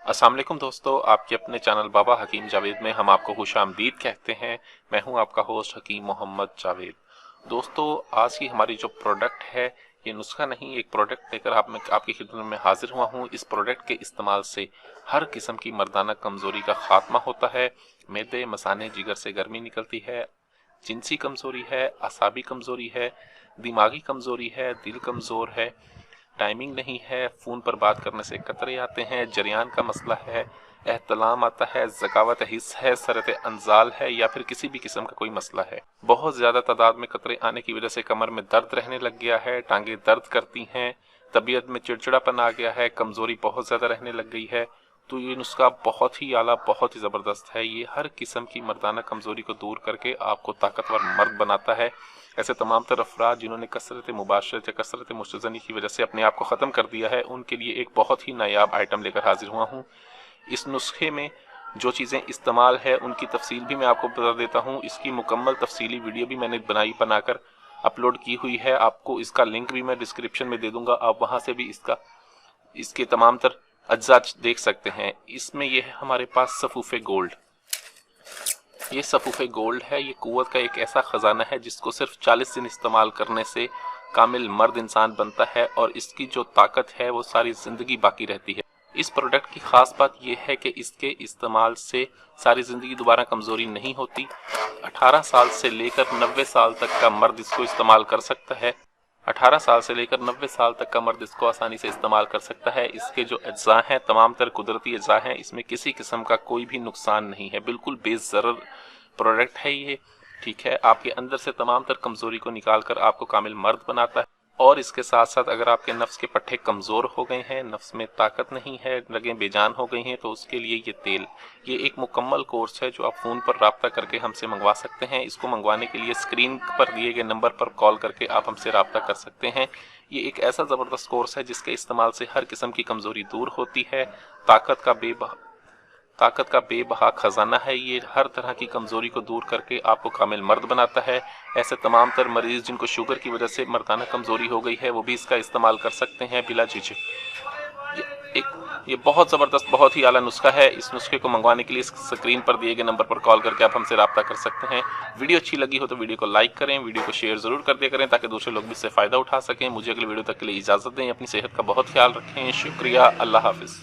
अस्सलाम वालेकुम दोस्तों, आपके अपने चैनल बाबा हकीम जावेद में हम आपको खुशामदीद कहते हैं। मैं हूं आपका होस्ट हकीम मोहम्मद जावेद। दोस्तों, आज की हमारी जो प्रोडक्ट है, ये नुस्खा नहीं, एक प्रोडक्ट लेकर आपकी खिदमत में हाजिर हुआ हूं। इस प्रोडक्ट के इस्तेमाल से हर किस्म की मर्दाना कमज़ोरी का खात्मा होता है। मैदे मसाने जिगर से गर्मी निकलती है, जिनसी कमज़ोरी है, असाबी कमज़ोरी है, दिमागी कमज़ोरी है, दिल कमज़ोर है, टाइमिंग नहीं है, फ़ोन पर बात करने से कतरे आते हैं, जरियान का मसला है, एहतलाम आता है, ज़कावत हिस्स है, सरत अंजाल है, या फिर किसी भी किस्म का कोई मसला है। बहुत ज़्यादा तादाद में कतरे आने की वजह से कमर में दर्द रहने लग गया है, टांगें दर्द करती हैं, तबीयत में चिड़चिड़ापन आ गया है, कमज़ोरी बहुत ज़्यादा रहने लग गई है, तो ये नुस्खा बहुत ही आला, बहुत ही ज़बरदस्त है। ये हर किस्म की मर्दाना कमज़ोरी को दूर करके आपको ताकतवर मर्द बनाता है। ऐसे तमाम तर अफराद जिन्होंने कसरत मुबाशरत या कसरत मुश्तज़नी की वजह से अपने आप को ख़त्म कर दिया है, उनके लिए एक बहुत ही नायाब आइटम लेकर हाजिर हुआ हूँ। इस नुस्खे में जो चीज़ें इस्तेमाल है उनकी तफसील भी मैं आपको बता देता हूँ। इसकी मुकम्मल तफसीली वीडियो भी मैंने बनाकर अपलोड की हुई है। आपको इसका लिंक भी मैं डिस्क्रिप्शन में दे दूँगा, आप वहाँ से भी इसके तमाम तर अज्जा देख सकते हैं। इसमें यह है हमारे पास सफ़ूफ़े गोल्ड। ये सफ़ूफ़े गोल्ड है। ये कुव्वत का एक ऐसा ख़जाना है जिसको सिर्फ 40 दिन इस्तेमाल करने से कामिल मर्द इंसान बनता है और इसकी जो ताकत है वो सारी ज़िंदगी बाकी रहती है। इस प्रोडक्ट की ख़ास बात यह है कि इसके इस्तेमाल से सारी ज़िंदगी दोबारा कमज़ोरी नहीं होती। 18 साल से लेकर 90 साल तक का मर्द इसको इस्तेमाल कर सकता है। 18 साल से लेकर 90 साल तक का मर्द इसको आसानी से इस्तेमाल कर सकता है। इसके जो अज्जा हैं तमाम तर कुदरती अज्जा हैं, इसमें किसी किस्म का कोई भी नुकसान नहीं है, बिल्कुल बेज़रर प्रोडक्ट है ये। ठीक है, आपके अंदर से तमाम तर कमज़ोरी को निकाल कर आपको कामिल मर्द बनाता है। और इसके साथ साथ अगर आपके नफ्स के पट्टे कमज़ोर हो गए हैं, नफ्स में ताकत नहीं है, लगें बेजान हो गई हैं, तो उसके लिए ये तेल, ये एक मुकम्मल कोर्स है जो आप फ़ोन पर राब्ता करके हमसे मंगवा सकते हैं। इसको मंगवाने के लिए स्क्रीन पर दिए गए नंबर पर कॉल करके आप हमसे राब्ता कर सकते हैं। ये एक ऐसा ज़बरदस्त कोर्स है जिसके इस्तेमाल से हर किस्म की कमज़ोरी दूर होती है। ताकत का बेबहा खजाना है ये। हर तरह की कमज़ोरी को दूर करके आपको कामिल मर्द बनाता है। ऐसे तमाम तर मरीज़ जिनको शुगर की वजह से मर्दाना कमज़ोरी हो गई है, वो भी इसका इस्तेमाल कर सकते हैं बिला झिझक। ये बहुत ज़बरदस्त, बहुत ही आला नुस्खा है। इस नुस्खे को मंगवाने के लिए स्क्रीन पर दिए गए नंबर पर कॉल करके आप हमसे रब्ता कर सकते हैं। वीडियो अच्छी लगी हो तो वीडियो को लाइक करें, वीडियो को शेयर ज़रूर कर दिया करें ताकि दूसरे लोग भी इससे फ़ायदा उठा सकें। मुझे अगले वीडियो तक के लिए इजाज़त दें। अपनी सेहत का बहुत ख्याल रखें। शुक्रिया। अल्लाह हाफ़िज़।